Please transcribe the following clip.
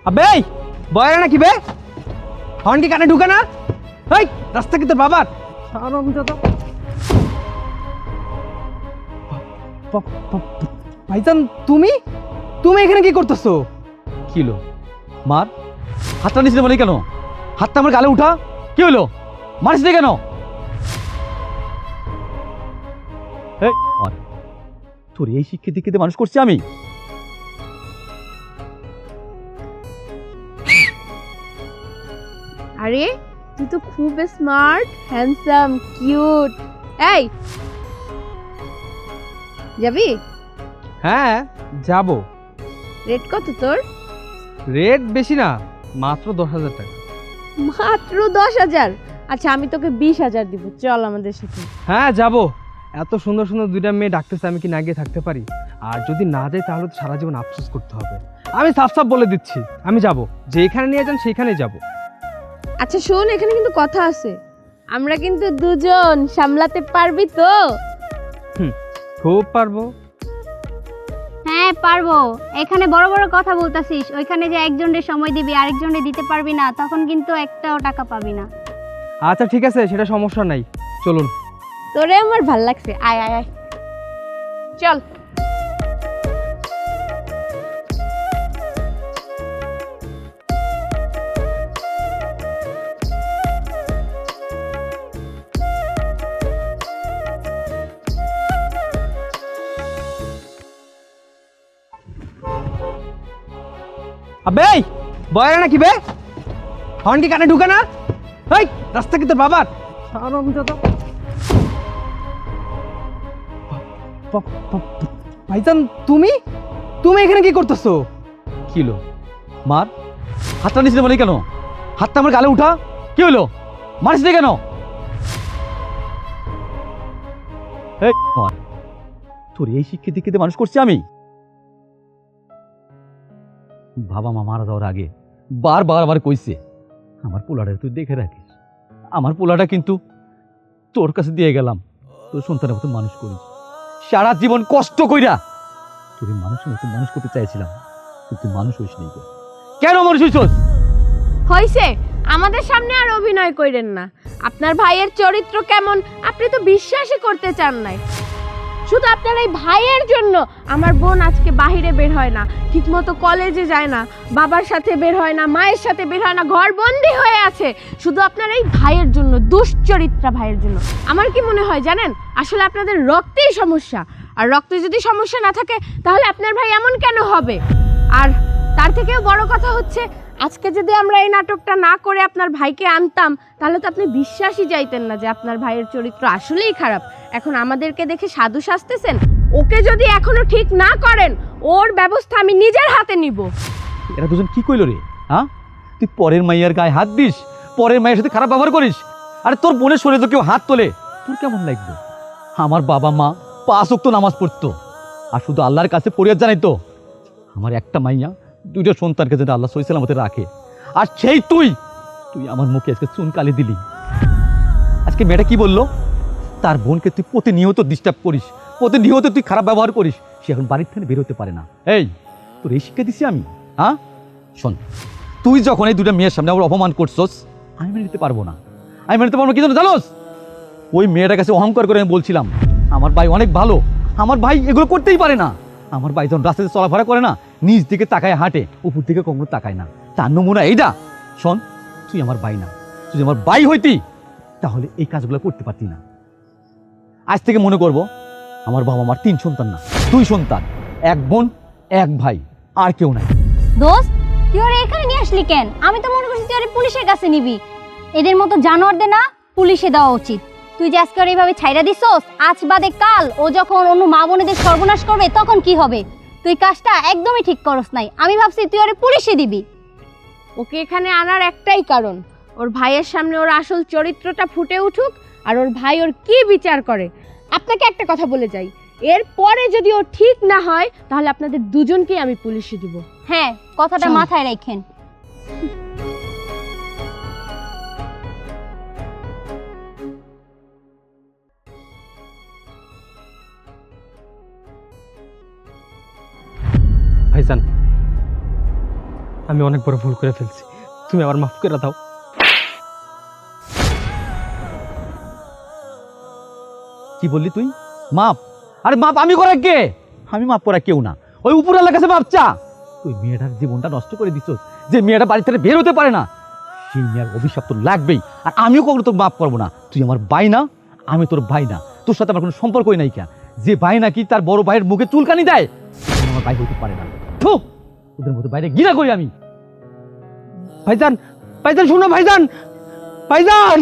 আবে এই বয়রা নাকি বে? হর্ন কি কানে ঢুকে না? এই রাস্তা কি তোর বাবার? হারামজাদা। ভাইজান তুমি তুমি এখানে কি করতেছো? কি হলো মার? হাতটা নিচে বলি কেন? হাতটা আমার গালে উঠা। কি হলো? মারিস কেন? এই মার, তোর এই শিক্ষা দীক্ষিতে মানুষ করছি আমি। আরে তুই তো খুব স্মার্ট, হ্যান্ডসাম, কিউট। এই যাবি? হ্যাঁ যাব। রেট কত তোর? রেট বেশি না, মাত্র 10,000 টাকা। মাত্র 10,000? আচ্ছা আমি তোকে 20,000 দিব, চল আমাদের সাথে। হ্যাঁ যাব। এত সুন্দর সুন্দর দুইটা মেয়ে ডাকতেছে, আমি কি না গিয়ে থাকতে পারি? আর যদি না যাই তাহলে তো সারা জীবন আফসোস করতে হবে। আমি সাফ সাফ বলে দিচ্ছি, আমি যাব। যেখানে নিয়ে যান সেখানেই যাব। আচ্ছা শোন, এখানে কিন্তু কথা আছে। আমরা কিন্তু দুজন, সামলাতে পারবি তো? খুব পারবো। হ্যাঁ পারবো। এখানে বড় বড় কথা বলতাছিস, ওইখানে যে একজনের সময় দিবি আরেকজনের দিতে পারবি না, তখন কিন্তু একটাও টাকা পাবি না। আচ্ছা ঠিক আছে, সেটা সমস্যা নাই, চলুন। তোরে আমার ভাল লাগছে, আয় আয় আয় চল। আবে এই বয়রা নাকি বে? হর্ন কি কানে ঢুকে না? এই রাস্তা কি তোর বাবার? হারামজাদা। ভাইজান তুমি তুমি এখানে কি করতেছো? কি হলো মার? হাতটা নিচে বলি কেন? হাতটা আমার গালে উঠা। কি হলো? মারিস কেন? এই মার, তোর এই শিক্ষা দীক্ষিতে মানুষ করছি আমি। বাবা মা মারা যাওয়ার আগে বারবার আমার কইছে আমার পোলাটা তুই দেখে রাখিস। আমার পোলাটা কিন্তু তোর কাছে দিয়ে গেলাম, তোর সন্তানের মতো মানুষ করিস। সারা জীবন কষ্ট কইরা তোর মানুষের মতো মানুষ করতে চাইছিলাম, কিন্তু মানুষ হইস নাই। কেন মানুষ হইছস? হইছে, আমাদের সামনে আর অভিনয় কইরেন না। আপনার ভাইয়ের চরিত্র কেমন আপনি তো বিশ্বাসই করতে চান নাই। শুধু আপনার এই ভাইয়ের জন্য আমার বোন আজকে বাহিরে বের হয় না, ঠিকমতো কলেজে যায় না, বাবার সাথে বের হয় না, মায়ের সাথে বের হয় না, ঘর বন্দি হয়ে আছে, শুধু আপনার এই ভাইয়ের জন্য, দুশ্চরিত্রা ভাইয়ের জন্য। আমার কি মনে হয় জানেন, আসলে আপনাদের রক্তেই সমস্যা। আর রক্তে যদি সমস্যা না থাকে তাহলে আপনার ভাই এমন কেন হবে? আর তার থেকেও বড় কথা হচ্ছে, আজকে যদি আমরা এই নাটকটা না করে আপনার ভাইকে আনতাম তাহলে তো আপনি বিশ্বাসই যাইতেন না যে আপনার ভাইয়ের চরিত্র আসলেই খারাপ। এখন আমাদেরকে দেখে সাধু সাজতেছেন। ওকে যদি এখনো ঠিক না করেন, ওর ব্যবস্থা আমি নিজের হাতে নিব। এরা দুজন কি কইল রে? হ্যাঁ, তুই পরের মাইয়ার গায়ে হাত দিস, পরের মায়ের সাথে খারাপ ব্যবহার করিস। আরে তোর বোনের শরীরে তো কেউ হাত তোলে, তোর কেমন লাগবে? আমার বাবা মা 5 ওয়াক্ত নামাজ পড়তো, আর শুধু আল্লাহর কাছে ফরিয়াদ জানাইতো আমার একটা মাইয়া 2টা সন্তানকে যেন আল্লাহ সহি সালামতে রাখে। আর সেই তুই আমার মুখে আজকে চুনকালি দিলি। আজকে মেয়েটা কি বললো? তার বোনকে তুই প্রতিনিয়ত ডিস্টার্ব করিস, প্রতিনিয়ত তুই খারাপ ব্যবহার করিস, সে এখন বাড়ির থেকে বেরোতে পারে না। এই তোর এই শিক্ষা দিছি আমি? হ্যাঁ শোন, তুই যখন এই 2টা মেয়ের সামনে আমার অপমান করছস, আমি মেনে নিতে পারবো না। আমি মেনে নিতে পারবো না, কি জন্য জানোস? ওই মেয়েটার কাছে অহংকার করে আমি বলছিলাম আমার ভাই অনেক ভালো, আমার ভাই এগুলো করতেই পারে না। আমার ভাই যখন রাস্তাতে চলাফেরা করে না, নিচ দিকে তাকায় হাঁটে, উপর দিকে কখনো তাকায় না। তার নমুনা এইটা। শোন, তুই আমার ভাই না, তুই আমার ভাই হইতি তাহলে এই কাজগুলো করতে পারতি না। আজ থেকে মনে করব আমার বাবা মার 3 সন্তান না, 2 সন্তান, 1 বোন 1 ভাই, আর কেউ নাই। দোস্ত তুই ওরে এখানে নিয়ে আসলি কেন? আমি তো মনে করছি তুই ওরে পুলিশের কাছে নিবি। এদের মতো জানোয়ারদের না পুলিশে দেওয়া উচিত। তুই যে আজকে ওর এইভাবে ছাইরা দিছস, আজ বাদে কাল ও যখন অন্য মা বোনেদের সর্বনাশ করবে তখন কি হবে? তুই কাজটা একদমই ঠিক করস নাই। আমি ভাবছি তুই ওরে পুলিশে দিবি। ওকে এখানে আনার একটাই কারণ, ওর ভাইয়ের সামনে ওর আসল চরিত্রটা ফুটে উঠুক, আর ওর ভাই ওর কি বিচার করে। আপনাকে একটা কথা বলে যাই, এরপরে যদি ও ঠিক না হয় তাহলে আপনাদের দুজনকেই আমি পুলিশে দিব। হ্যাঁ, কথাটা চল। মাথায় রাখেন। ভাইজান আমি অনেক বড় ভুল করে ফেলছি, তুমি আমার মাফ করে দাও। কি বললি তুই? মাপ? আরে মাপ আমি করা কে? আমি মাপ করা কেউ না, ওই উপরওয়ালার কাছে মাপ চা। তুই মেয়েটার জীবনটা নষ্ট করে দিচ্ছিস, যে মেয়েটা বাড়ি থেকে বের হতে পারে না, সেই মেয়ের অভিশাপ তো লাগবেই। আর আমিও কখনো তোর মাপ করবো না। তুই আমার ভাই না, আমি তোর ভাই না, তোর সাথে আমার কোনো সম্পর্কই নাই। কেন যে ভাই নাকি তার বড় ভাইয়ের মুখে চুলকানি দেয়, সে আমার ভাই হইতে পারে না। থু, ওদের মতো বাইরে ঘৃণা করি আমি। ভাইজান, ভাইজান শুনো, ভাইজান, ভাইজান।